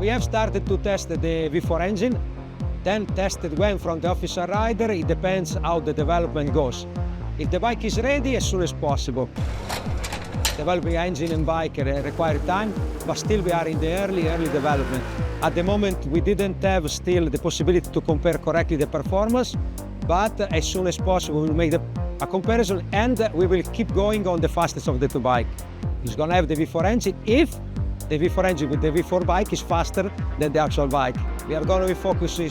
We have started to test the V4 engine, then tested when from the official rider. It depends how the development goes. If the bike is ready, as soon as possible. Developing engine and bike require time, but still we are in the early development. At the moment, we didn't have still the possibility to compare correctly the performance, but as soon as possible, we will make a comparison, and we will keep going on the fastest of the two bike. It's going to have the V4 engine if the V4 engine with the V4 bike is faster than the actual bike. We are going to be focusing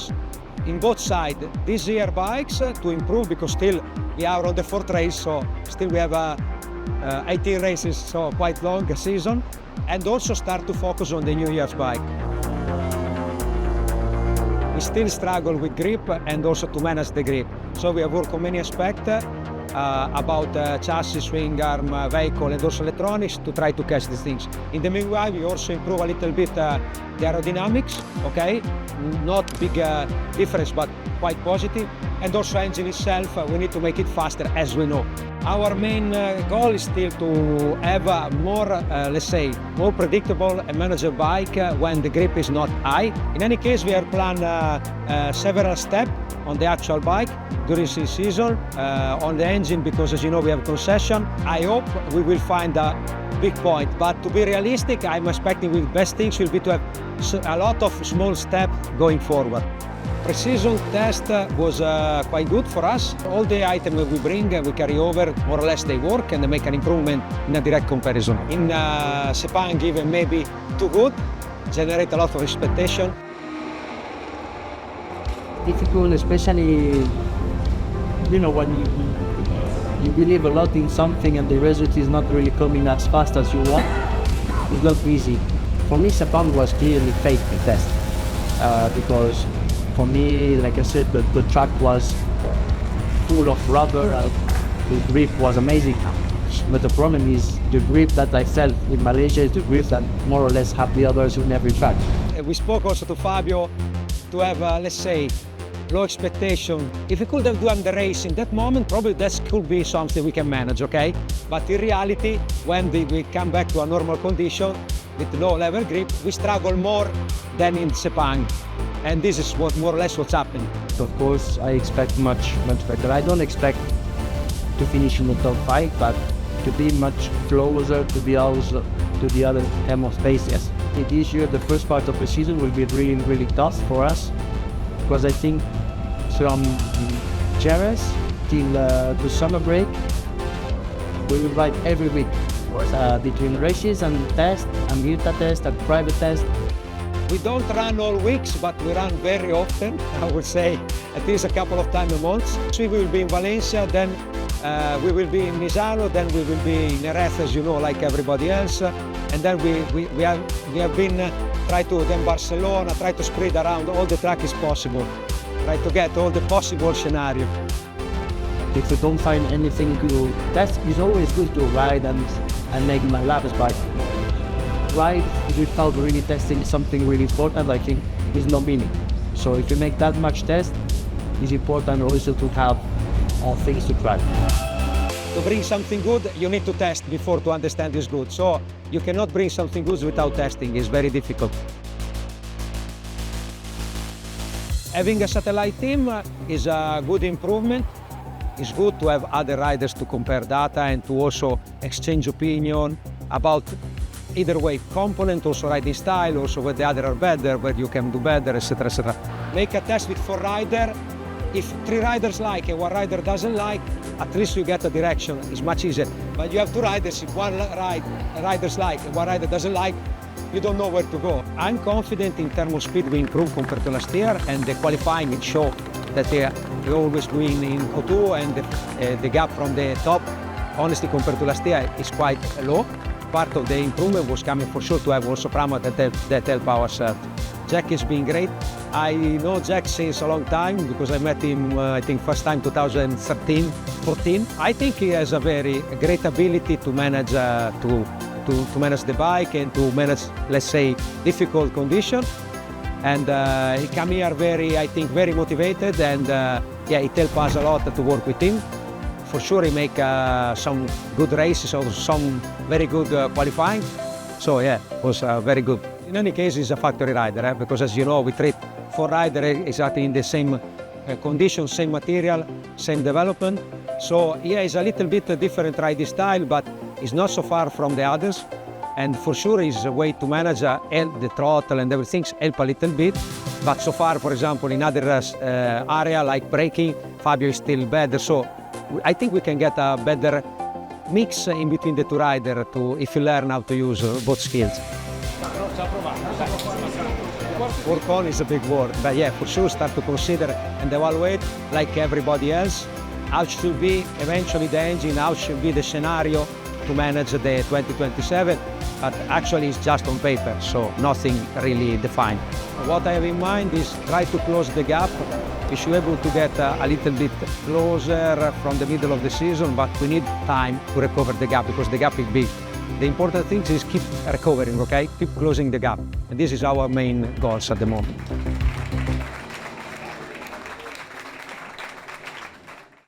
in both sides this year bikes to improve, because still we are on the 4th race, so still we have 18 races, so quite long a season, and also start to focus on the New Year's bike. We still struggle with grip and also to manage the grip. So we have worked on many aspects about chassis, swing arm, vehicle, and also electronics to try to catch these things. In the meanwhile, we also improve a little bit the aerodynamics, okay? Not big difference, but quite positive. And also engine itself, we need to make it faster, as we know. Our main goal is still to have a more, let's say, more predictable and manageable bike when the grip is not high. In any case, we have planned several steps on the actual bike during this season, on the engine, because as you know, we have concession. I hope we will find a big point, but to be realistic, I'm expecting the best things will be to have a lot of small steps going forward. Pre-season test was quite good for us. All the items that we bring, we carry over, more or less they work and they make an improvement in a direct comparison. In Sepang, even maybe too good, generate a lot of expectation. Difficult, especially, you know, when you believe a lot in something and the result is not really coming as fast as you want. It's not easy. For me, Sepang was clearly fake the test because for me, like I said, the track was full of rubber. The grip was amazing. But the problem is the grip that I felt in Malaysia is the grip that more or less have the others in every track. We spoke also to Fabio to have, let's say, low expectation. If we could have done the race in that moment, probably that could be something we can manage, okay? But in reality, when we come back to a normal condition with low level grip, we struggle more than in Sepang. And this is what more or less what's happening. Of course, I expect much better. I don't expect to finish in the top 5, but to be much closer to the other M of spaces. This year, the first part of the season will be really tough for us, because I think from Jerez till the summer break, we will ride every week between races and tests, and Mirta test and private test. We don't run all weeks, but we run very often, I would say, at least a couple of times a month. So we will be in Valencia, then we will be in Misano, then we will be in Jerez, as you know, like everybody else. And then we have been try to then Barcelona, try to spread around all the track is possible, try to get all the possible scenario. If you don't find anything to test, it's always good to ride and make my laps, but ride without really testing something really important, I think, is no meaning. So if you make that much test, it's important also to have all things to try. To bring something good, you need to test before to understand it's good. So you cannot bring something good without testing. It's very difficult. Having a satellite team is a good improvement. It's good to have other riders to compare data and to also exchange opinion about either way component, also riding style, also where the other are better, where you can do better, etc., etc. Make a test with 4 riders. If 3 riders like and 1 rider doesn't like, at least you get a direction. It's much easier. But you have 2 riders. If 1 rider's like and 1 rider doesn't like, you don't know where to go. I'm confident in terms of speed we improve compared to last year, and the qualifying it show that we always win in O2, and the gap from the top, honestly, compared to last year, is quite low. Part of the improvement was coming for sure to have also Pramac that help ourselves. Jack has been great. I know Jack since a long time because I met him, I think, first time 2013, 14. I think he has a very great ability to manage to manage the bike and to manage, let's say, difficult conditions. And he come here I think, very motivated, and yeah, it helps us a lot to work with him. For sure, he make some good races, or some very good qualifying. So yeah, it was very good. In any case, he's a factory rider, because as you know, we treat 4 riders exactly in the same conditions, same material, same development. So yeah, it's a little bit different riding style, but it's not so far from the others. And for sure, it's a way to manage the throttle and everything, help a little bit. But so far, for example, in other area like braking, Fabio is still better. So I think we can get a better mix in between the 2 riders if you learn how to use both skills. Work on is a big word, but yeah, for sure start to consider and evaluate, like everybody else, how should be eventually the engine, how should be the scenario to manage the 2027, but actually it's just on paper, so nothing really defined. What I have in mind is try to close the gap. We should be able to get a little bit closer from the middle of the season, but we need time to recover the gap because the gap is big. The important thing is keep recovering, okay? Keep closing the gap. And this is our main goals at the moment.